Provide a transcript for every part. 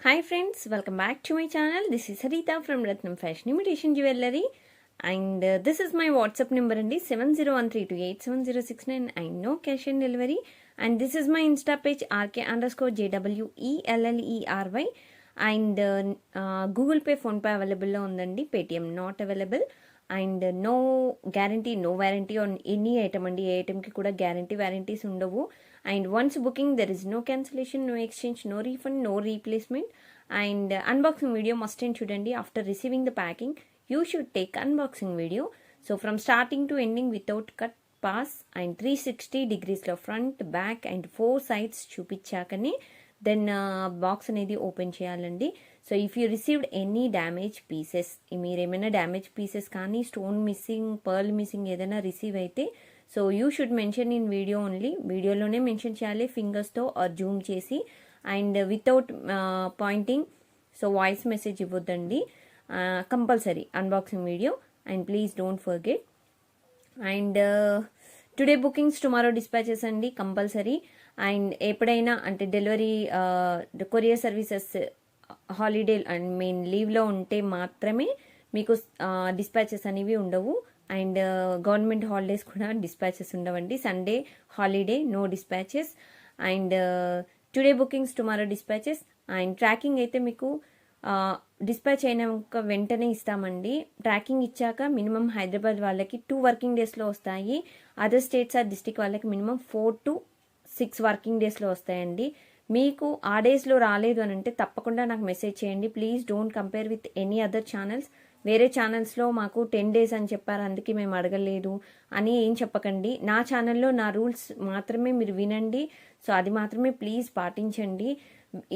Hi friends, welcome back to my channel. This is Harita from Ratnam Fashion Imitation Jewellery, and this is my WhatsApp number and 7013287069 and no cash on delivery, and this is my Insta page RK_JWELLERY and Google Pay, Phone Pay available lo undandi, Paytm not available, and no guarantee, no warranty on any item andi. Ee item ki kuda guarantee warranties undavu, and once booking there is no cancellation, no exchange, no refund, no replacement, and unboxing video must and chudandi. After receiving the packing you should take unboxing video, so from starting to ending without cut, pass, and 360 degrees lo front, back and 4 sides chupichakane then box అనేది open చేయాలండి. So if you received any damage pieces, మీరు ఏమైనా damage pieces కానీ stone missing, pearl missing ఏదైనా receive అయితే so you should mention in video only. వీడియోలోనే mention చేయాలి ఫింగర్స్తో ఆర్ జూమ్ చేసి, and without pointing. So voice message ఇవ్వద్దండి, compulsory unboxing video, and please don't forget. And today bookings tomorrow dispatches అండి compulsory. And ఎప్పుడైనా అంటే delivery courier services holiday and main లీవ్లో ఉంటే మాత్రమే మీకు డిస్పాచెస్ అనేవి ఉండవు. అండ్ గవర్నమెంట్ హాలిడేస్ కూడా డిస్పాచెస్ ఉండవండి. Sunday holiday no dispatches. And today bookings tomorrow dispatches. And tracking అయితే మీకు డిస్పాచ్ అయినాక వెంటనే ఇస్తామండి. ట్రాకింగ్ ఇచ్చాక మినిమం హైదరాబాద్ వాళ్ళకి 2 వర్కింగ్ డేస్లో వస్తాయి. అదర్ స్టేట్స్ ఆర్ డిస్టిక్ వాళ్ళకి మినిమం 4 to 6 వర్కింగ్ డేస్లో వస్తాయండి. మీకు ఆ డేస్లో రాలేదు అని అంటే తప్పకుండా నాకు మెసేజ్ చేయండి. Please don't compare with any other channels. వేరే ఛానల్స్లో మాకు 10 days అని చెప్పారు అందుకే మేము అడగలేదు అని ఏం చెప్పకండి. నా ఛానల్లో నా రూల్స్ మాత్రమే మీరు వినండి. సో అది మాత్రమే ప్లీజ్ పాటించండి.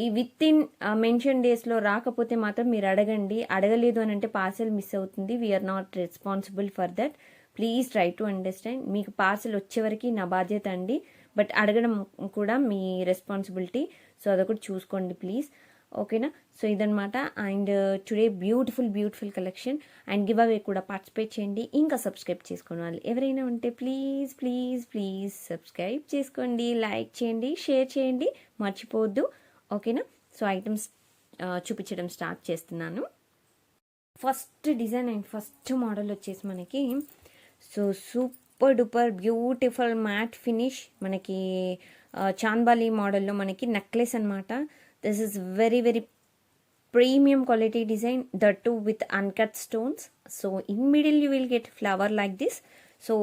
ఈ విత్ ఇన్ మెన్షన్ డేస్లో రాకపోతే మాత్రం మీరు అడగండి. అడగలేదు అని అంటే పార్సెల్ మిస్ అవుతుంది. We're not responsible for that. Please try to understand. మీకు పార్సెల్ వచ్చేవరకు నా బాధ్యత అండి, బట్ అడగడం కూడా మీ రెస్పాన్సిబిలిటీ. సో అదొకటి చూసుకోండి ప్లీజ్, ఓకేనా. సో ఇదనమాట. And today beautiful collection. And give away కూడా పార్టిసిపేట్ చేయండి. ఇంకా సబ్స్క్రైబ్ చేసుకున్న వాళ్ళు ఎవరైనా ఉంటే ప్లీజ్ సబ్స్క్రైబ్ చేసుకోండి, లైక్ చేయండి, షేర్ చేయండి, మర్చిపోవద్దు, ఓకేనా. సో ఐటమ్స్ చూపించడం స్టార్ట్ చేస్తున్నాను. First design and first model వచ్చేసి మనకి so super duper beautiful mat finish, మనకి చాంబాలి మోడల్లో మనకి నెక్లెస్ అనమాట. This is very premium quality design, that to with uncut stones. So in middle you will get flower like this. So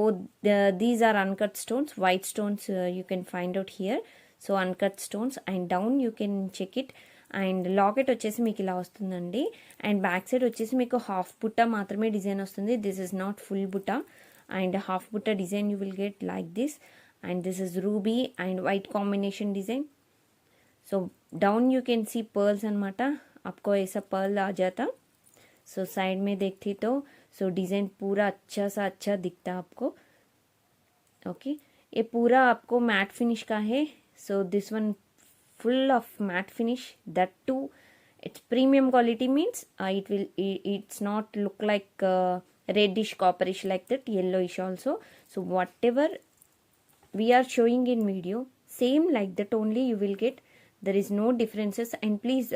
these are uncut stones, white stones you can find out here. So uncut stones, and down you can check it. And locket వచ్చేసి మీకు ఇలా వస్తుందండి. And back side వచ్చేసి మీకు half బుట్ట మాత్రమే design వస్తుంది. This is not full బుట్ట. అండ్ హాఫ్ బుట్ట design you will get like this. And this is ruby and white combination design. So down you can see pearls अनमाटा, आपको ऐसा पर्ल आ जाता. सो साइड में देखती तो सो डिज़ाइन पूरा अच्छा सा अच्छा दिखता आपको, ओके. ये पूरा आपको मैट फिनिश का है. So this one full of matte finish, that too it's premium quality means it's not look like reddish copperish like that, yellowish also. So whatever we are showing in video same like that only you will get. There is no differences, and please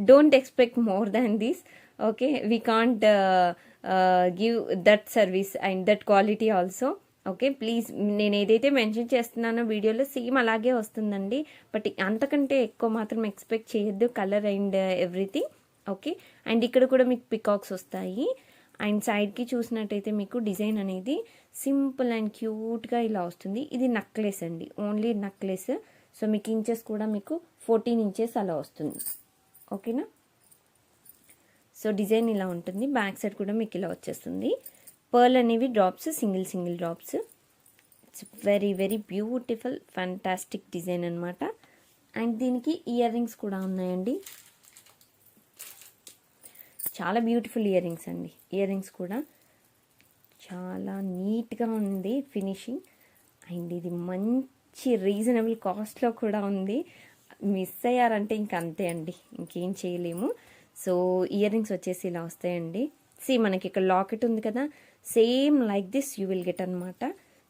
don't expect more than this, okay. We can't give that service and that quality also, okay. Please నేను ఏదైతే mention చేస్తున్నానో వీడియోలో same అలాగే వస్తుందండి, but అంతకంటే ఎక్కువ మాత్రం expect చేయొద్దు, colour and everything, okay. And ఇక్కడ కూడా మీకు పికాక్స్ వస్తాయి. అండ్ సైడ్కి చూసినట్టయితే మీకు డిజైన్ అనేది సింపుల్ అండ్ క్యూట్గా ఇలా వస్తుంది. ఇది నెక్లెస్ అండి, ఓన్లీ నెక్లెస్. సో మీకు ఇంచెస్ కూడా మీకు 14 inches అలా వస్తుంది, ఓకేనా. సో డిజైన్ ఇలా ఉంటుంది. బ్యాక్ సైడ్ కూడా మీకు ఇలా వచ్చేస్తుంది. పర్ల్ అనేవి drops, single drops. It's very beautiful fantastic design అనమాట. అండ్ దీనికి ఇయర్ రింగ్స్ కూడా ఉన్నాయండి. చాలా బ్యూటిఫుల్ ఇయర్ రింగ్స్ అండి. ఇయర్ రింగ్స్ కూడా చాలా నీట్గా ఉంది ఫినిషింగ్. అండ్ ఇది మంచి రీజనబుల్ కాస్ట్లో కూడా ఉంది. మిస్ అయ్యారంటే ఇంక అంతే అండి, ఇంకేం చేయలేము. సో ఇయర్ రింగ్స్ వచ్చేసి ఇలా వస్తాయండి. మనకి ఇక్కడ లాకెట్ ఉంది కదా, same like this you will get అనమాట.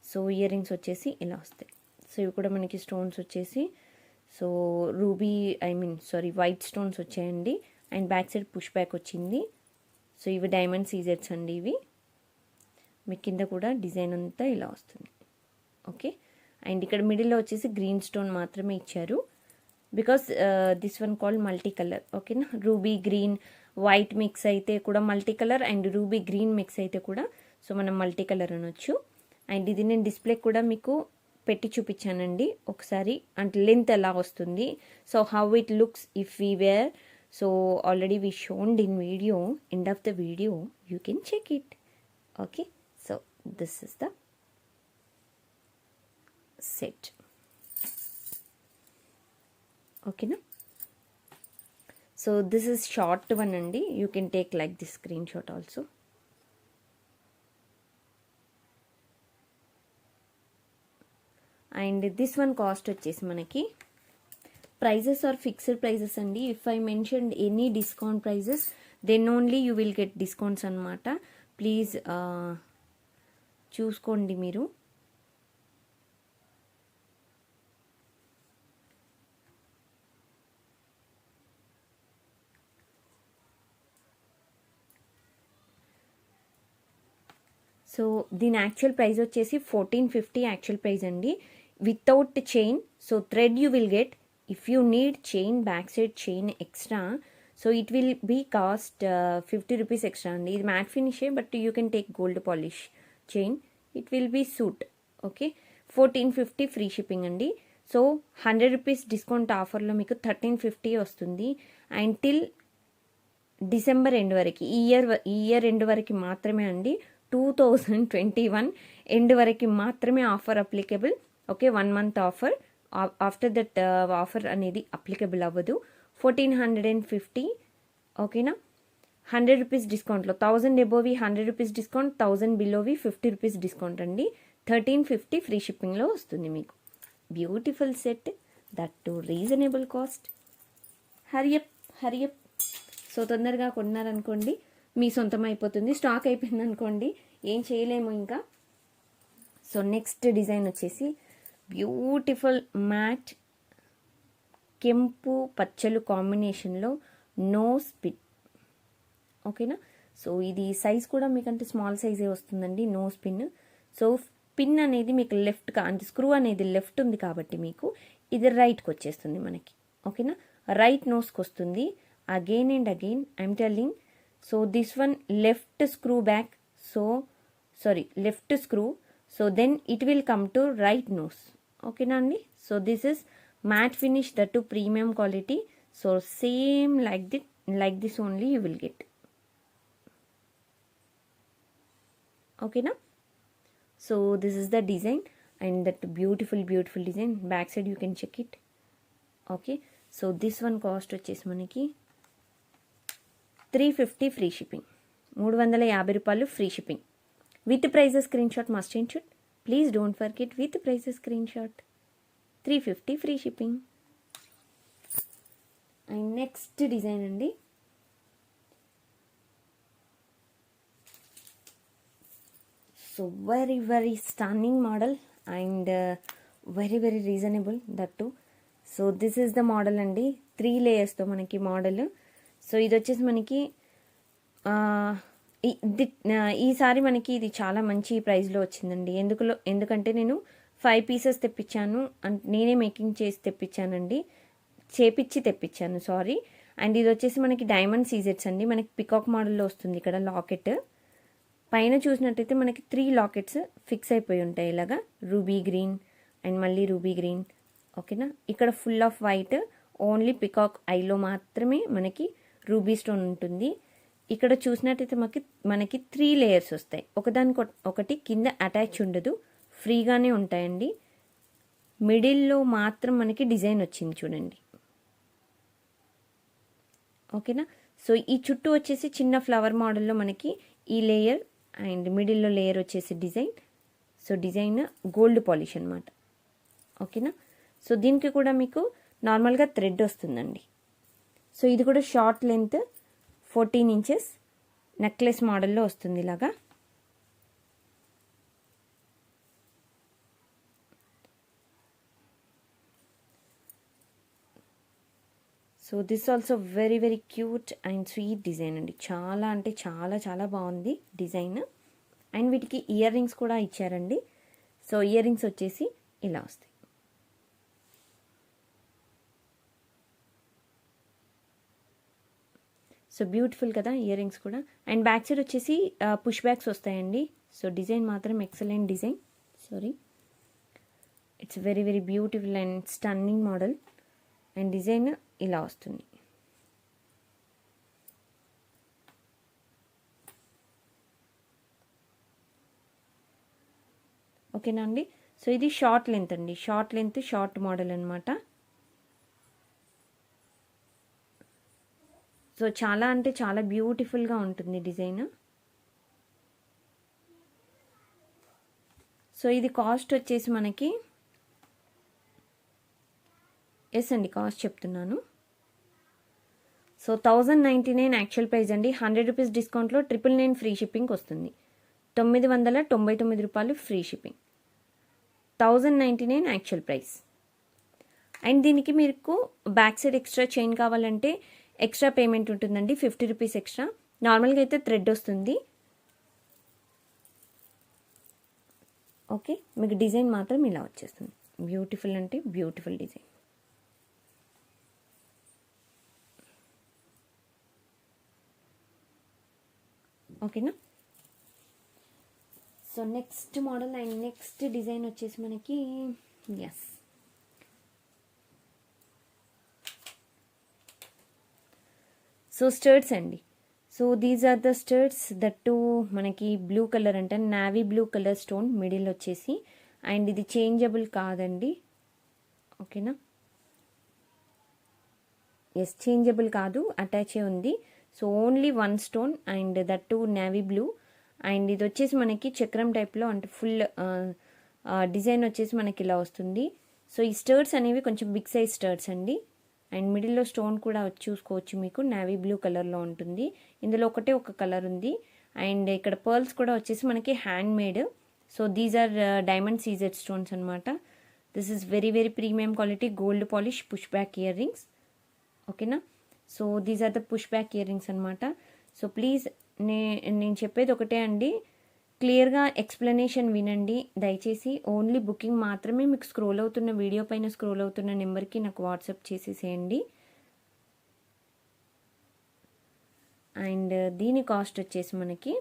సో ఇయర్ రింగ్స్ వచ్చేసి ఇలా వస్తాయి. సో ఇవి కూడా మనకి స్టోన్స్ వచ్చేసి సో రూబీ వైట్ స్టోన్స్ వచ్చాయండి. And back side push back వచ్చింది. సో ఇవి డైమండ్ సీజెట్స్ అండి. ఇవి మీ కింద కూడా డిజైన్ అంతా ఇలా వస్తుంది. ఓకే, అండ్ ఇక్కడ మిడిల్లో వచ్చేసి గ్రీన్ స్టోన్ మాత్రమే ఇచ్చారు. Because this one called multi colour. ఓకేనా, రూబీ గ్రీన్ వైట్ మిక్స్ అయితే కూడా multi colour, and ruby green mix అయితే కూడా సో మనం మల్టీ కలర్ అనొచ్చు. అండ్ ఇది నేను డిస్ప్లే కూడా మీకు పెట్టి చూపించానండి ఒకసారి, అంటే లెంత్ ఎలా వస్తుంది. So how it looks if we wear. So already we showned in video, end of the video you can check it. Okay, so this is the set. ఓకేనా, so this is short one అండి. You can take like this screenshot also. And this one cost వచ్చేసి మనకి prices are fixed prices అండి. If I mention any discount prices then only you will get discounts అనమాట. Please చూసుకోండి మీరు. So దీని actual price వచ్చేసి 1450 actual price అండి, without chain. So thread you will get. If you need chain, back side chain extra, so it will be cost 50 rupees extra అండి. ఇది matte ఫినిషే, but you can take gold polish chain. It will be suit. Okay, 1450 free shipping అండి. So 100 rupees discount ఆఫర్లో మీకు 1350 వస్తుంది. And till December end వరకు, ఈ year end వరకు మాత్రమే అండి. 2021 ఎండ్ వరకు మాత్రమే offer applicable. Okay, 1 month offer. After that offer అనేది అప్లికబుల్ అవ్వదు. 1450. ఓకేనా, 100 రూపీస్ డిస్కౌంట్లో 1000 అబోవి 100 రూపీస్ డిస్కౌంట్, 1000 బిలోవి 50 రూపీస్ డిస్కౌంట్ అండి. 1350 ఫ్రీ షిప్పింగ్లో వస్తుంది మీకు. Beautiful set, that to reasonable cost. Hurry up. So తొందరగా కొన్నారనుకోండి మీ సొంతం అయిపోతుంది. స్టాక్ అయిపోయింది అనుకోండి ఏం చేయలేము ఇంకా. సో నెక్స్ట్ డిజైన్ వచ్చేసి బ్యూటిఫుల్ మ్యాట్ కెంపు పచ్చలు కాంబినేషన్లో నో స్పిన్. ఓకేనా, సో ఇది సైజ్ కూడా మీకంటే స్మాల్ సైజే వస్తుందండి. No spin. సో పిన్ అనేది మీకు లెఫ్ట్గా, అంటే స్క్రూ అనేది లెఫ్ట్ ఉంది కాబట్టి మీకు ఇది రైట్కి వచ్చేస్తుంది మనకి. ఓకేనా, రైట్ నోస్కి వస్తుంది. Again and again I'm telling. So this one left screw back, left screw, so then it will come to right nose. Okay nandi, so this is matte finish, that to premium quality. So same like this only you will get. Okay na, so this is the design, and that beautiful design. Back side you can check it. Okay, so this one cost వచ్చేసి మనకి 350 free shipping. 350 రూపాయలు free shipping. With prizes screenshot must and should. Please don't forget with prizes screenshot. 350 free shipping. And next design అండి. So very stunning model and very reasonable that too. So this is the model అండి. 3 లేయర్స్తో మనకి model. So ఇది వచ్చేసి మనకి ఈసారి మనకి ఇది చాలా మంచి ప్రైస్లో వచ్చిందండి. ఎందుకంటే నేను 5 పీసెస్ తెప్పించాను, నేనే మేకింగ్ చేసి తెప్పించానండి, తెప్పించాను సారీ. అండ్ ఇది వచ్చేసి మనకి డైమండ్ సీజెట్స్ అండి. మనకి పికాక్ మోడల్లో వస్తుంది. ఇక్కడ లాకెట్ పైన చూసినట్టయితే మనకి 3 లాకెట్స్ ఫిక్స్ అయిపోయి ఉంటాయి ఇలాగా, రూబీ గ్రీన్ అండ్ మళ్ళీ రూబీ గ్రీన్. ఓకేనా, ఇక్కడ full of white, only peacock ఐలో మాత్రమే మనకి రూబీ స్టోన్ ఉంటుంది. ఇక్కడ చూసినట్టయితే మనకి 3 లేయర్స్ వస్తాయి. ఒకటి కింద అటాచ్ ఉండదు, ఫ్రీగానే ఉంటాయండి. మిడిల్లో మాత్రం మనకి డిజైన్ వచ్చింది చూడండి. ఓకేనా, సో ఈ చుట్టూ వచ్చేసి చిన్న ఫ్లవర్ మోడల్లో మనకి ఈ లేయర్, అండ్ మిడిల్లో లేయర్ వచ్చేసి design. So design gold polish అనమాట. ఓకేనా, సో దీనికి కూడా మీకు నార్మల్గా థ్రెడ్ వస్తుందండి. సో ఇది కూడా షార్ట్ లెంత్ 14 ఇంచెస్ నెక్లెస్ మోడల్లో వస్తుంది ఇలాగా. So this also very very cute and sweet design అండి. చాలా అంటే చాలా చాలా బాగుంది డిజైన్. అండ్ వీటికి ఇయర్ రింగ్స్ కూడా ఇచ్చారండి. సో ఇయర్ రింగ్స్ వచ్చేసి ఇలా వస్తాయి. సో బ్యూటిఫుల్ కదా ఇయర్ రింగ్స్ కూడా. అండ్ బ్యాక్ సైడ్ వచ్చేసి పుష్ బ్యాక్స్ వస్తాయండి. సో డిజైన్ మాత్రం excellent design. Sorry, it's very very beautiful and stunning model. And design ఇలా వస్తుంది. ఓకేనా అండి. సో ఇది షార్ట్ లెంత్ అండి, షార్ట్ లెంత్ షార్ట్ మోడల్ అనమాట. సో చాలా అంటే చాలా బ్యూటిఫుల్గా ఉంటుంది డిజైన్. సో ఇది కాస్ట్ వచ్చేసి మనకి ఎస్ అండి, కాస్ట్ చెప్తున్నాను. సో 1099 యాక్చువల్ ప్రైస్ అండి. 100 రూపీస్ డిస్కౌంట్లో 999 ఫ్రీ షిప్పింగ్ వస్తుంది. 999 రూపాయలు free shipping, 1099 actual price. And దీనికి మీకు బ్యాక్ సైడ్ ఎక్స్ట్రా చైన్ కావాలంటే ఎక్స్ట్రా పేమెంట్ ఉంటుందండి, 50 రూపీస్ ఎక్స్ట్రా. నార్మల్గా అయితే థ్రెడ్ వస్తుంది. ఓకే, మీకు డిజైన్ మాత్రం ఇలా వచ్చేస్తుంది. బ్యూటిఫుల్ అంటే బ్యూటిఫుల్ డిజైన్. ఓకేనా. So next model and next design వచ్చేసి మనకి ఎస్ సో స్టర్ట్స్ అండి. So these are the studs that to మనకి బ్లూ కలర్ అంటే navy blue colour stone middle వచ్చేసి. అండ్ ఇది చేంజబుల్ కాదండి. ఓకేనా, ఎస్ చేంజబుల్ కాదు, అటాచే ఉంది. So only one stone and that to navy blue. And ఇది వచ్చేసి మనకి చక్రం టైప్లో అంటే ఫుల్ డిజైన్ వచ్చేసి మనకి ఇలా వస్తుంది. సో ఈ స్టర్ట్స్ అనేవి కొంచెం బిగ్ సైజ్ స్టర్ట్స్ అండి. అండ్ మిడిల్లో స్టోన్ కూడా చూసుకోవచ్చు, మీకు నావీ బ్లూ కలర్లో ఉంటుంది. ఇందులో ఒకటే ఒక కలర్ ఉంది. అండ్ ఇక్కడ పర్ల్స్ కూడా వచ్చేసి మనకి handmade. So these are diamond CZ stones అనమాట. This is very very premium quality gold polish push back ear rings. ఓకేనా. So these are the push back ear rings అనమాట. So please నేను చెప్పేది ఒకటే అండి, క్లియర్గా ఎక్స్ప్లెనేషన్ వినండి దయచేసి. ఓన్లీ బుకింగ్ మాత్రమే. మీకు స్క్రోల్ అవుతున్న వీడియో పైన స్క్రోల్ అవుతున్న నెంబర్కి నాకు వాట్సాప్ చేసేసేయండి. అండ్ దీని కాస్ట్ వచ్చేసి మనకి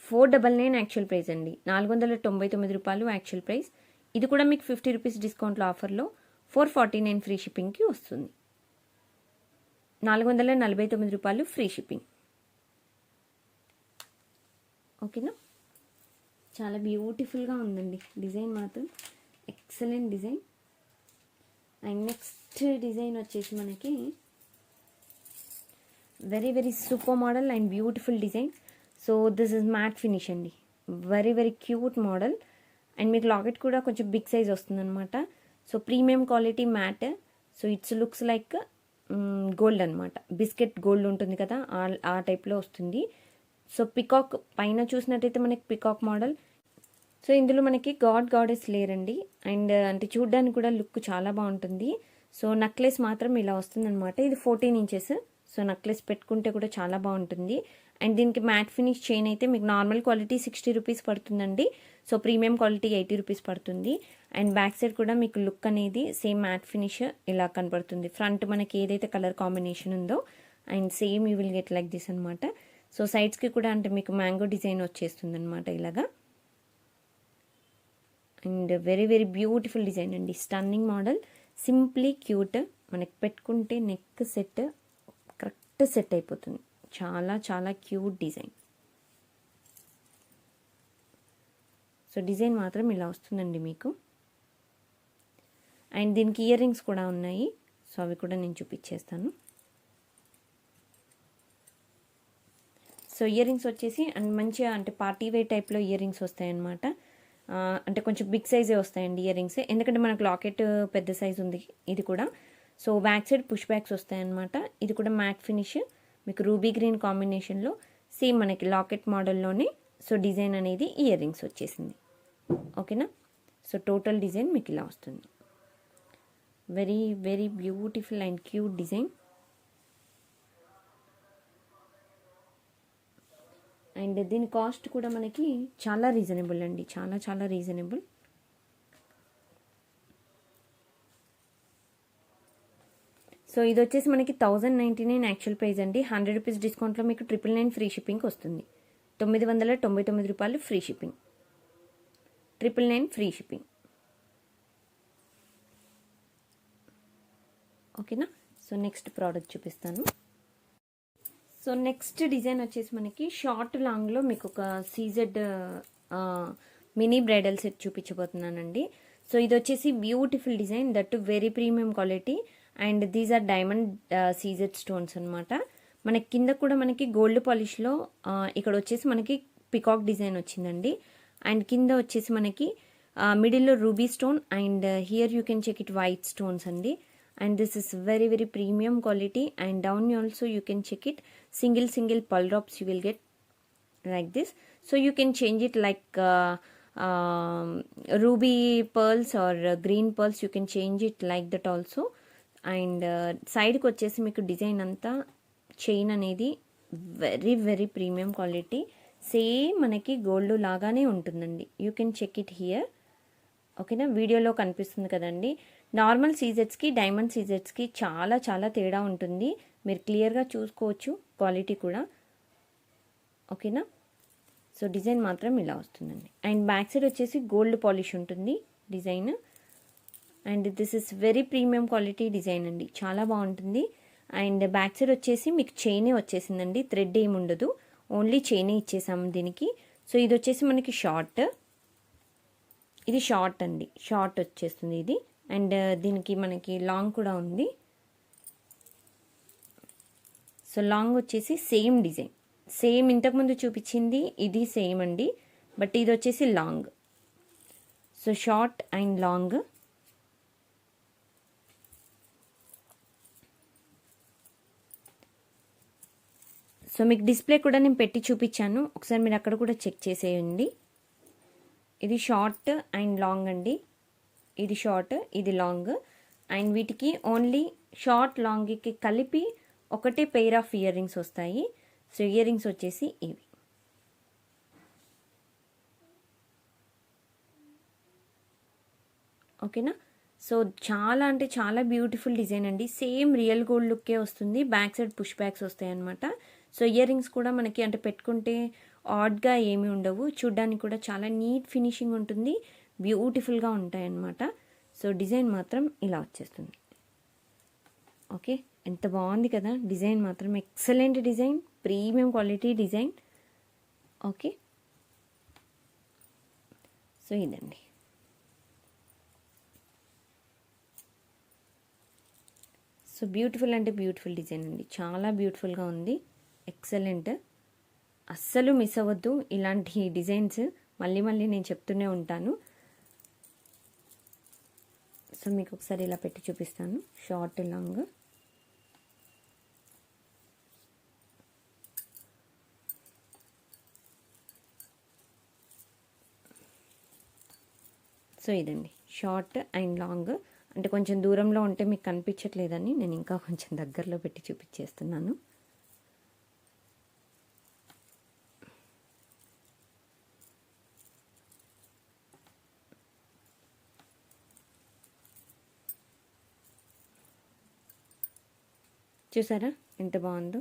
499 యాక్చువల్ ప్రైస్ అండి. 499 రూపాయలు యాక్చువల్ ప్రైస్. ఇది కూడా మీకు 50 రూపీస్ డిస్కౌంట్లో ఆఫర్లో 449 ఫ్రీ షిప్పింగ్కి వస్తుంది. 449 రూపాయలు ఫ్రీ షిప్పింగ్. ఓకేనా. చాలా బ్యూటిఫుల్గా ఉందండి డిజైన్ మాత్రం, excellent design. And next design వచ్చేసి మనకి very very super model and beautiful design. So this is matte finish అండి, very very cute model. And మీకు లాకెట్ కూడా కొంచెం బిగ్ సైజ్ వస్తుంది అనమాట. So premium quality matte. So it's looks like gold అనమాట, biscuit gold ఉంటుంది కదా ఆ టైప్లో వస్తుంది. సో పికాక్ పైన చూసినట్టయితే మనకి పికాక్ మోడల్. సో ఇందులో మనకి గాడెస్ లేరండి. అండ్ అంటే చూడ్డానికి కూడా లుక్ చాలా బాగుంటుంది. సో నెక్లెస్ మాత్రం ఇలా వస్తుంది అనమాట. ఇది 14 ఇంచెస్. సో నెక్లెస్ పెట్టుకుంటే కూడా చాలా బాగుంటుంది. అండ్ దీనికి మ్యాట్ ఫినిష్ చైన్ అయితే మీకు నార్మల్ క్వాలిటీ 60 రూపీస్ పడుతుందండి. సో ప్రీమియం క్వాలిటీ 80 రూపీస్ పడుతుంది. అండ్ బ్యాక్ సైడ్ కూడా మీకు లుక్ అనేది సేమ్ మ్యాట్ ఫినిష్ ఇలా కనపడుతుంది. ఫ్రంట్ మనకి ఏదైతే కలర్ కాంబినేషన్ ఉందో and same you will get like this అనమాట. సో సైడ్స్కి కూడా అంటే మీకు మ్యాంగో డిజైన్ వచ్చేస్తుంది అనమాట ఇలాగా. And very very beautiful design అండి, స్టన్నింగ్ మోడల్, సింప్లీ క్యూట్. మనకి పెట్టుకుంటే నెక్ సెట్ కరెక్ట్ సెట్ అయిపోతుంది. చాలా చాలా క్యూట్ డిజైన్. సో డిజైన్ మాత్రం ఇలా వస్తుందండి మీకు. అండ్ దీనికి ఇయర్ రింగ్స్ కూడా ఉన్నాయి. సో అవి కూడా నేను చూపించేస్తాను. సో ఇయర్ రింగ్స్ వచ్చేసి అండ్ మంచిగా అంటే పార్టీ వేర్ టైప్లో ఇయర్ రింగ్స్ వస్తాయన్నమాట. అంటే కొంచెం బిగ్ సైజే వస్తాయండి ఇయర్ రింగ్స్, ఎందుకంటే మనకు లాకెట్ పెద్ద సైజ్ ఉంది ఇది కూడా. So back side push backs వస్తాయన్నమాట. ఇది కూడా మ్యాట్ ఫినిష్, మీకు రూబీ గ్రీన్ కాంబినేషన్లో సేమ్ మనకి లాకెట్ మోడల్లోనే. సో డిజైన్ అనేది ఇయర్ రింగ్స్ వచ్చేసింది. ఓకేనా. సో టోటల్ డిజైన్ మీకు ఇలా వస్తుంది. Very very beautiful and cute design. And దీని కాస్ట్ కూడా మనకి చాలా రీజనబుల్ అండి, చాలా చాలా రీజనబుల్. సో ఇది వచ్చేసి మనకి 1099 యాక్చువల్ ప్రైస్ అండి. 100 రూపీస్ డిస్కౌంట్లో మీకు 999 ఫ్రీ షిప్పింగ్ వస్తుంది. 999 రూపాయలు ఫ్రీ షిప్పింగ్, 999 ఫ్రీ షిప్పింగ్. ఓకేనా. సో నెక్స్ట్ ప్రోడక్ట్ చూపిస్తాను. సో నెక్స్ట్ డిజైన్ వచ్చేసి మనకి షార్ట్ లాంగ్లో మీకు ఒక సీజెడ్ మినీ బ్రైడల్ సెట్ చూపించబోతున్నానండి. సో ఇది వచ్చేసి beautiful design, that very premium quality. And these are diamond CZ stones అనమాట. మనకి కింద కూడా మనకి గోల్డ్ పాలిష్లో ఇక్కడ వచ్చేసి మనకి పికాక్ డిజైన్ వచ్చిందండి. అండ్ కింద వచ్చేసి మనకి మిడిల్లో ruby stone and here you can check it white stones అండి. And this is very very premium quality. And down also you can check it, single pearl drops you will get like this. So you can change it like ruby pearls or green pearls, you can change it like that also. And side ku vachesi meeku design anta chain anedi very very premium quality, same manaki gold lagane untundandi. You can check it here. ఓకేనా, వీడియోలో కనిపిస్తుంది కదండి. Normal సీజెట్స్కి diamond సీజెట్స్కి చాలా చాలా తేడా ఉంటుంది, మీరు క్లియర్గా చూసుకోవచ్చు క్వాలిటీ కూడా. ఓకేనా. సో డిజైన్ మాత్రం ఇలా వస్తుందండి. అండ్ బ్యాక్ సైడ్ వచ్చేసి గోల్డ్ పాలిష్ ఉంటుంది design. And this is very premium quality design అండి, చాలా బాగుంటుంది. అండ్ బ్యాక్ సైడ్ వచ్చేసి మీకు చైనే వచ్చేసిందండి, థ్రెడ్ ఏమి ఉండదు, ఓన్లీ చైనే ఇచ్చేసాము దీనికి. సో ఇది వచ్చేసి మనకి షార్ట్, ఇది షార్ట్ అండి, షార్ట్ వచ్చేస్తుంది ఇది. అండ్ దీనికి మనకి లాంగ్ కూడా ఉంది. సో లాంగ్ వచ్చేసి సేమ్ డిజైన్, సేమ్ ఇంతకుముందు చూపించింది ఇది సేమ్ అండి, బట్ ఇది వచ్చేసి long. So short and long. So మీకు డిస్ప్లే కూడా నేను పెట్టి చూపించాను, ఒకసారి మీరు అక్కడ కూడా చెక్ చేసేయండి. ఇది షార్ట్ అండ్ లాంగ్ అండి, ఇది షార్ట్ ఇది లాంగ్. అండ్ వీటికి ఓన్లీ షార్ట్ లాంగ్కి కలిపి ఒకటే పెయిర్ ఆఫ్ ఇయర్ రింగ్స్ వస్తాయి. సో ఇయర్ రింగ్స్ వచ్చేసి ఇవి. ఓకేనా. సో చాలా అంటే చాలా బ్యూటిఫుల్ డిజైన్ అండి, సేమ్ రియల్ గోల్డ్ లుక్కే వస్తుంది. బ్యాక్ సైడ్ పుష్ బ్యాక్స్ వస్తాయి అనమాట. సో ఇయర్ రింగ్స్ కూడా మనకి అంటే పెట్టుకుంటే ఆడ్గా ఏమీ ఉండవు, చూడ్డానికి కూడా చాలా నీట్ ఫినిషింగ్ ఉంటుంది, బ్యూటిఫుల్గా ఉంటాయి అన్నమాట. సో డిజైన్ మాత్రం ఇలా వచ్చేస్తుంది. ఓకే, ఎంత బాగుంది కదా డిజైన్, మాత్రం excellent design, premium quality design. Okay. So ఇదండి. సో బ్యూటిఫుల్ అంటే బ్యూటిఫుల్ డిజైన్ అండి, చాలా బ్యూటిఫుల్గా ఉంది, ఎక్సలెంట్. అస్సలు మిస్ అవ్వద్దు ఇలాంటి డిజైన్స్, మళ్ళీ మళ్ళీ నేను చెప్తూనే ఉంటాను. సో మీకు ఒకసారి ఇలా పెట్టి చూపిస్తాను, షార్ట్ లాంగ్. సో ఇదండి షార్ట్ అండ్ లాంగ్. అంటే కొంచెం దూరంలో ఉంటే మీకు కనిపించట్లేదని నేను ఇంకా కొంచెం దగ్గరలో పెట్టి చూపించేస్తున్నాను. చూసారా ఎంత బాగుందో.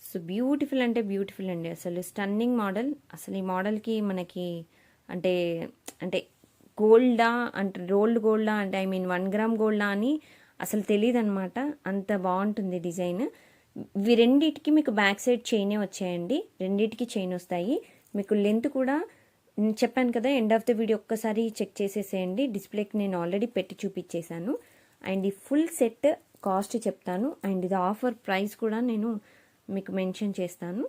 సో బ్యూటిఫుల్ అంటే బ్యూటిఫుల్ అండి, అసలు స్టన్నింగ్ మోడల్. అసలు ఈ మోడల్కి మనకి అంటే అంటే గోల్డా అంటే రోల్డ్ గోల్డా అంటే ఐ మీన్ 1 గ్రామ్ గోల్డా అని అసలు తెలియదు అనమాట, అంత బాగుంటుంది డిజైన్. ఇవి రెండింటికి మీకు బ్యాక్ సైడ్ చైనే వచ్చాయండి, రెండింటికి చైన్ వస్తాయి. మీకు లెంత్ కూడా చెప్పాను కదా, ఎండ్ ఆఫ్ ద వీడియో ఒక్కసారి చెక్ చేసేసేయండి, డిస్ప్లేకి నేను ఆల్రెడీ పెట్టి చూపించేశాను. అండ్ ఈ ఫుల్ సెట్ కాస్ట్ చెప్తాను, అండ్ ఇది ఆఫర్ ప్రైస్ కూడా నేను మీకు మెన్షన్ చేస్తాను.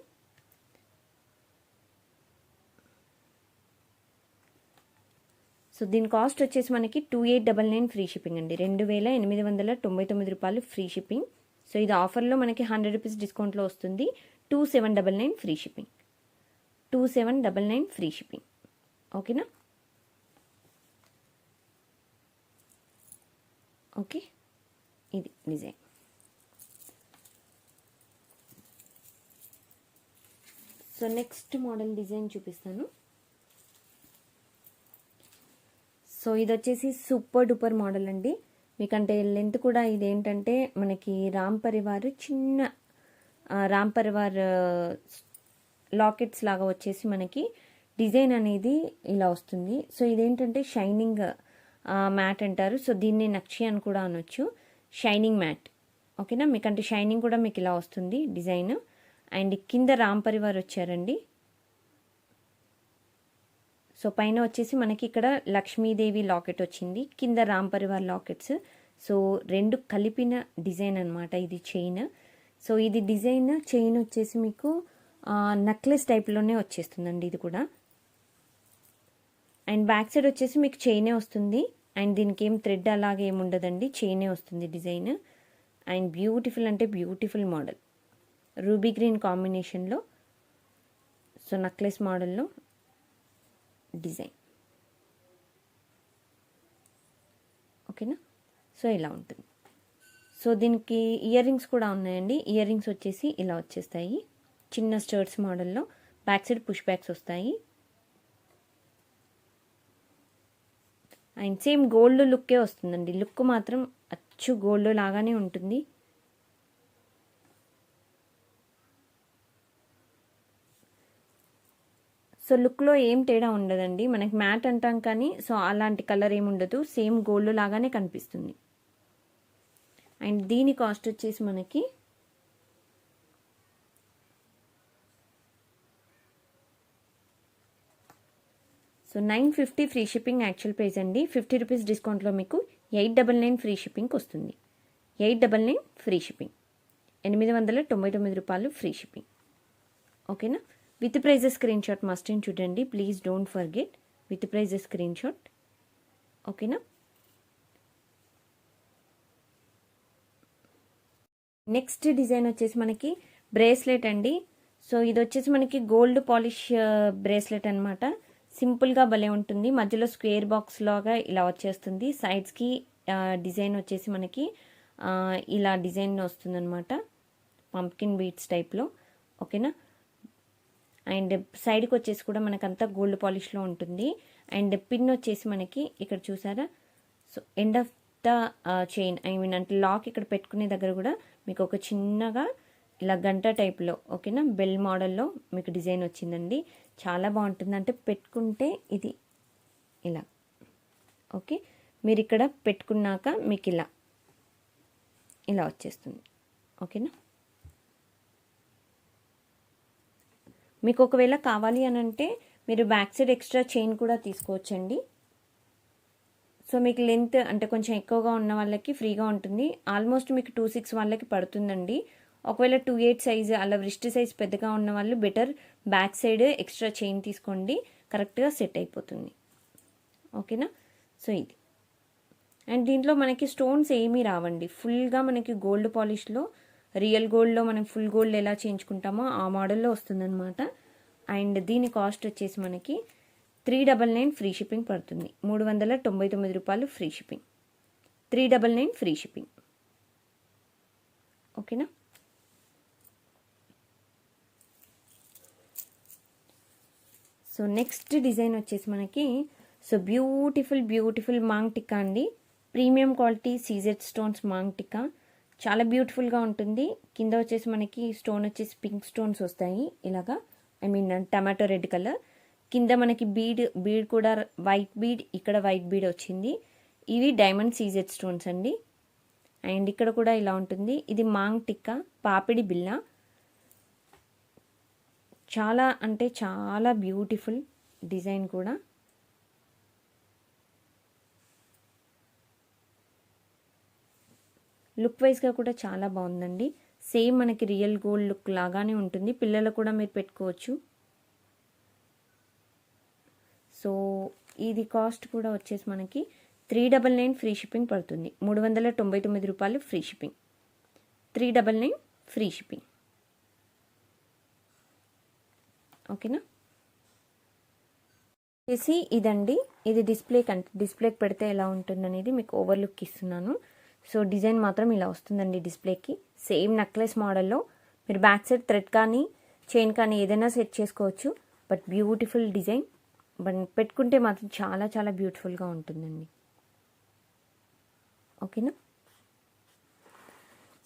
సో దీని కాస్ట్ వచ్చేసి మనకి 2899 ఫ్రీ షిప్పింగ్ అండి, 2899 రూపాయలు ఫ్రీ షిప్పింగ్. సో ఇది ఆఫర్లో మనకి 100 రూపీస్ డిస్కౌంట్లో వస్తుంది, 2799 ఫ్రీ షిప్పింగ్, 2799 ఫ్రీ షిప్పింగ్. ఓకేనా? ఓకే, ఇది design. So next model design చూపిస్తాను. సో ఇది వచ్చేసి సూపర్ డూపర్ మోడల్ అండి. మీకంటే లెంత్ కూడా ఇదేంటంటే మనకి రామ్ పరివార్ చిన్న రామ్ పరివార్ లాకెట్స్ లాగా వచ్చేసి మనకి డిజైన్ అనేది ఇలా వస్తుంది. సో ఇదేంటంటే షైనింగ్ మ్యాట్ అంటారు. సో దీన్ని నక్షి అని కూడా అనొచ్చు, షైనింగ్ మ్యాట్. ఓకేనా? మీకంటే షైనింగ్ కూడా మీకు ఇలా వస్తుంది డిజైన్. అండ్ కింద రామ్ పరివార్ వచ్చారండి. సో పైన వచ్చేసి మనకి ఇక్కడ లక్ష్మీదేవి లాకెట్ వచ్చింది, కింద రామ్ పరివార్ లాకెట్స్. సో రెండు కలిపిన డిజైన్ అనమాట ఇది చైన్. సో ఇది డిజైన్ చైన్ వచ్చేసి మీకు నెక్లెస్ టైప్లోనే వచ్చేస్తుందండి ఇది కూడా. అండ్ బ్యాక్ సైడ్ వచ్చేసి మీకు చైనే వస్తుంది. అండ్ దీనికి ఏం థ్రెడ్ అలాగే ఏమి ఉండదండి, చైనే వస్తుంది డిజైన్. అండ్ బ్యూటిఫుల్ అంటే బ్యూటిఫుల్ మోడల్, రూబీ గ్రీన్ కాంబినేషన్లో. సో నెక్లెస్ మోడల్లో డిజైన్. ఓకేనా? సో ఇలా ఉంటుంది. సో దీనికి ఇయర్ రింగ్స్ కూడా ఉన్నాయండి. ఇయర్ రింగ్స్ వచ్చేసి ఇలా వచ్చేస్తాయి, చిన్న స్టర్ట్స్ మోడల్లో. బ్యాక్ సైడ్ పుష్ బ్యాక్స్ వస్తాయి. అండ్ సేమ్ గోల్డ్ లుక్కే వస్తుందండి. లుక్ మాత్రం అచ్చు గోల్డ్ లాగానే ఉంటుంది. సో లుక్లో ఏం తేడా ఉండదండి. మనకి మ్యాట్ అంటాం కానీ సో అలాంటి కలర్ ఏమి ఉండదు, సేమ్ గోల్డ్ లాగానే కనిపిస్తుంది. అండ్ దీని కాస్ట్ వచ్చేసి మనకి so 950 free shipping actual price అండి. 50 రూపీస్ డిస్కౌంట్లో మీకు 899 ఫ్రీ షిప్పింగ్కి వస్తుంది. 899 ఫ్రీ షిప్పింగ్, 899 రూపాయలు ఫ్రీ షిప్పింగ్. ఓకేనా? With prizes screenshot must and చూడండి, please don't forget with prizes screenshot. ఓకేనా? నెక్స్ట్ డిజైన్ వచ్చేసి మనకి బ్రేస్లెట్ అండి. సో ఇది వచ్చేసి మనకి గోల్డ్ పాలిష్ బ్రేస్లెట్ అనమాట. సింపుల్గా భలే ఉంటుంది. మధ్యలో స్క్వేర్ బాక్స్ లాగా ఇలా వచ్చేస్తుంది. సైడ్స్కి డిజైన్ వచ్చేసి మనకి ఇలా డిజైన్ వస్తుంది అనమాట, పంప్కిన్ బీట్స్ టైప్లో. ఓకేనా? అండ్ సైడ్కి వచ్చేసి కూడా మనకంతా గోల్డ్ పాలిష్లో ఉంటుంది. అండ్ పిన్ వచ్చేసి మనకి ఇక్కడ చూసారా, so end of the chain, I mean అంటే లాక్ ఇక్కడ పెట్టుకునే దగ్గర కూడా మీకు ఒక చిన్నగా ఇలా గంట టైప్లో, ఓకేనా, బెల్ మోడల్లో మీకు డిజైన్ వచ్చిందండి. చాలా బాగుంటుంది. అంటే పెట్టుకుంటే ఇది ఇలా, ఓకే, మీరు ఇక్కడ పెట్టుకున్నాక మీకు ఇలా వచ్చేస్తుంది. ఓకేనా? మీకు ఒకవేళ కావాలి అని అంటే మీరు బ్యాక్ సైడ్ ఎక్స్ట్రా చైన్ కూడా తీసుకోవచ్చండి. సో మీకు లెంత్ అంటే కొంచెం ఎక్కువగా ఉన్న వాళ్ళకి ఫ్రీగా ఉంటుంది. ఆల్మోస్ట్ మీకు 2.6 వాళ్ళకి పడుతుందండి. ఒకవేళ 2.8 సైజు అలా రిస్ట్ సైజ్ పెద్దగా ఉన్న వాళ్ళు better back side extra chain తీసుకోండి, కరెక్ట్గా సెట్ అయిపోతుంది. ఓకేనా? సో ఇది. అండ్ దీంట్లో మనకి స్టోన్స్ ఏమీ రావండి. ఫుల్గా మనకి గోల్డ్ పాలిష్లో, రియల్ గోల్డ్లో మనం ఫుల్ గోల్డ్ ఎలా చేయించుకుంటామో ఆ మోడల్లో వస్తుందన్నమాట. అండ్ దీని కాస్ట్ వచ్చేసి మనకి 399 ఫ్రీ షిప్పింగ్ పడుతుంది. 399 రూపాయలు ఫ్రీ షిప్పింగ్, 399 ఫ్రీ షిప్పింగ్. ఓకేనా? సో నెక్స్ట్ డిజైన్ వచ్చేసి మనకి సో బ్యూటిఫుల్ మాంగ్ టిక్కా అండి. Premium quality CZ stones maang tikka చాలా బ్యూటిఫుల్గా ఉంటుంది. కింద వచ్చేసి మనకి స్టోన్ వచ్చేసి పింక్ స్టోన్స్ వస్తాయి ఇలాగా, I mean tomato red colour. కింద మనకి బీడ్ కూడా వైట్ బీడ్, ఇక్కడ వైట్ బీడ్ వచ్చింది. ఇవి డైమండ్ సీజెడ్ స్టోన్స్ అండి. అండ్ ఇక్కడ కూడా ఇలా ఉంటుంది. ఇది మాంగ్ టిక్కా పాపిడి బిల్ల. చాలా అంటే చాలా బ్యూటిఫుల్ డిజైన్ కూడా. లుక్ వైజ్గా కూడా చాలా బాగుందండి. సేమ్ మనకి రియల్ గోల్డ్ లుక్ లాగానే ఉంటుంది. పిల్లలకు కూడా మీరు పెట్టుకోవచ్చు. సో ఇది కాస్ట్ కూడా వచ్చేసి మనకి 399 ఫ్రీ షిప్పింగ్ పడుతుంది. 399 రూపాయలు ఫ్రీ షిప్పింగ్, 399 ఫ్రీ షిప్పింగ్. ఓకేనా? చేసి ఇదండి, ఇది డిస్ప్లేకి పెడితే ఎలా ఉంటుందనేది మీకు ఓవర్లుక్ ఇస్తున్నాను. సో డిజైన్ మాత్రం ఇలా వస్తుందండి డిస్ప్లేకి. సేమ్ నెక్లెస్ మోడల్లో మీరు బ్యాక్ సైడ్ థ్రెడ్ కానీ చైన్ కానీ ఏదైనా సెట్ చేసుకోవచ్చు. బట్ బ్యూటిఫుల్ డిజైన్, బట్ పెట్టుకుంటే మాత్రం చాలా చాలా బ్యూటిఫుల్గా ఉంటుందండి. ఓకేనా.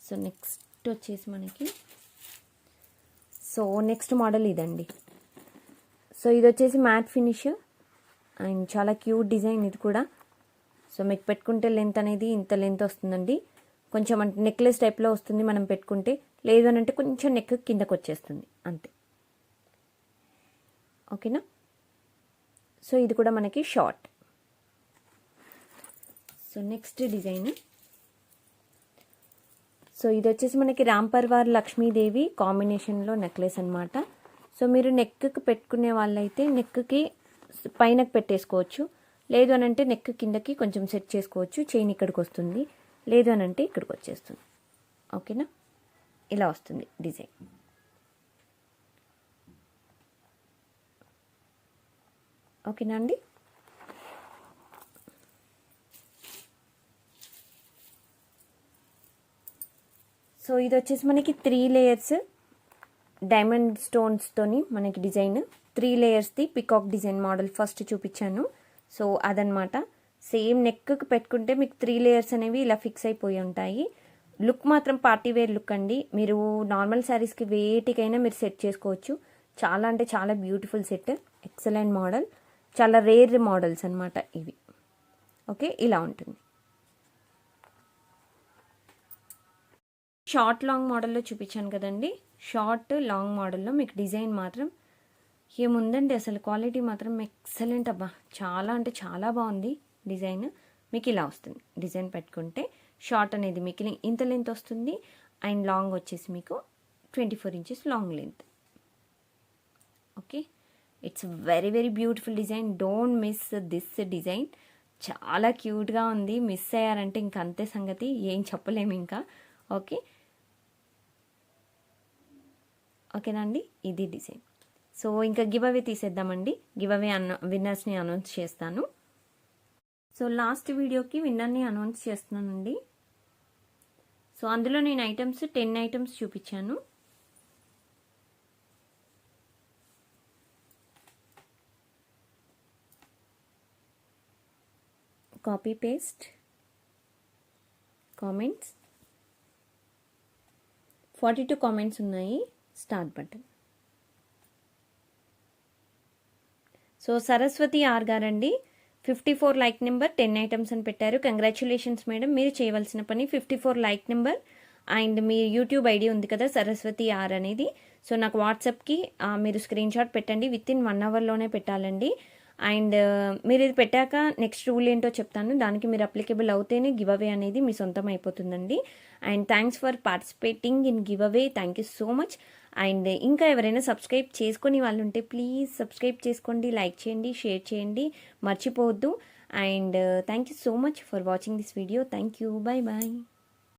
సో నెక్స్ట్ వచ్చేసి మనకి నెక్స్ట్ మోడల్ ఇదండి. సో ఇది వచ్చేసి మ్యాట్ ఫినిష్ అండ్ చాలా క్యూట్ డిజైన్ ఇది కూడా. సో మీకు పెట్టుకుంటే లెంత్ అనేది ఇంత లెంత్ వస్తుందండి. కొంచెం అంటే నెక్లెస్ టైప్లో వస్తుంది మనం పెట్టుకుంటే. లేదు అని అంటే కొంచెం నెక్ కిందకు వచ్చేస్తుంది అంతే. ఓకేనా. సో ఇది కూడా మనకి short. So next design, so ఇది వచ్చేసి మనకి రాంపర్వార్ లక్ష్మీదేవి కాంబినేషన్లో నెక్లెస్ అనమాట. సో మీరు నెక్కి పెట్టుకునే వాళ్ళైతే నెక్కి పైనకి పెట్టేసుకోవచ్చు. లేదు అని అంటే నెక్ కిందకి కొంచెం సెట్ చేసుకోవచ్చు. చైన్ ఇక్కడికి వస్తుంది, లేదు అని అంటే ఇక్కడికి వచ్చేస్తుంది. ఓకేనా. ఇలా వస్తుంది డిజైన్. ఓకేనా అండి. సో ఇది వచ్చేసి మనకి 3 లేయర్స్ డైమండ్ స్టోన్స్తోని మనకి డిజైన్. 3 లేయర్స్ది పికాక్ డిజైన్ మోడల్ ఫస్ట్ చూపించాను. సో అదనమాట. సేమ్ నెక్కి పెట్టుకుంటే మీకు 3 లేయర్స్ అనేవి ఇలా ఫిక్స్ అయిపోయి ఉంటాయి. లుక్ మాత్రం పార్టీ వేర్ లుక్ అండి. మీరు నార్మల్ శారీస్కి వేటికైనా మీరు సెట్ చేసుకోవచ్చు. చాలా అంటే చాలా బ్యూటిఫుల్ సెట్, ఎక్సలెంట్ మోడల్, చాలా రేర్ మోడల్స్ అనమాట ఇవి. ఓకే, ఇలా ఉంటుంది. షార్ట్ లాంగ్ మోడల్లో చూపించాను కదండి. షార్ట్ లాంగ్ మోడల్లో మీకు డిజైన్ మాత్రం ఏముందండి, అసలు క్వాలిటీ మాత్రం ఎక్సలెంట్ అబ్బా. చాలా అంటే చాలా బాగుంది డిజైన్. మీకు ఇలా వస్తుంది డిజైన్ పెట్టుకుంటే. షార్ట్ అనేది మీకు ఇంత లెంత్ వస్తుంది అండ్ లాంగ్ వచ్చేసి మీకు 24 inches long length. Okay, it's very very beautiful design. Don't miss this design. చాలా క్యూట్గా ఉంది. మిస్ అయ్యారంటే ఇంక అంతే సంగతి, ఏం చెప్పలేము ఇంకా. ఓకే, ఓకేనా అండి. ఇది డిజైన్. సో ఇంకా గివ్ అవే తీసేద్దామండి. గివ్ అవే విన్నర్స్ని అనౌన్స్ చేస్తాను. సో లాస్ట్ వీడియోకి విన్నర్ని అనౌన్స్ చేస్తున్నానండి. సో అందులో నేను 10 ఐటమ్స్ చూపించాను. కాపీ పేస్ట్ కామెంట్స్ 42 కామెంట్స్ ఉన్నాయి. Start button. So Saraswati R గారండి 54 లైక్ నెంబర్ 10 ఐటమ్స్ అని పెట్టారు. Congratulations madam. మీరు చేయవలసిన పని 54 లైక్ నెంబర్ అండ్ మీ యూట్యూబ్ ఐడి ఉంది కదా సరస్వతి ఆర్ అనేది. సో నాకు వాట్సాప్కి మీరు స్క్రీన్ షాట్ పెట్టండి. వితిన్ 1 అవర్లోనే పెట్టాలండి. అండ్ మీరు ఇది పెట్టాక నెక్స్ట్ రూల్ ఏంటో చెప్తాను. దానికి మీరు అప్లికేబుల్ అవుతేనే గివ్ అవే అనేది మీ సొంతం అయిపోతుందండి. And thanks for participating in giveaway. Thank you so much. And ఇంకా ఎవరైనా సబ్స్క్రైబ్ చేసుకుని వాళ్ళు ఉంటే ప్లీజ్ సబ్స్క్రైబ్ చేసుకోండి, లైక్ చేయండి, షేర్ చేయండి, మర్చిపోవద్దు. And thank you so much for watching this video. Thank you. Bye bye.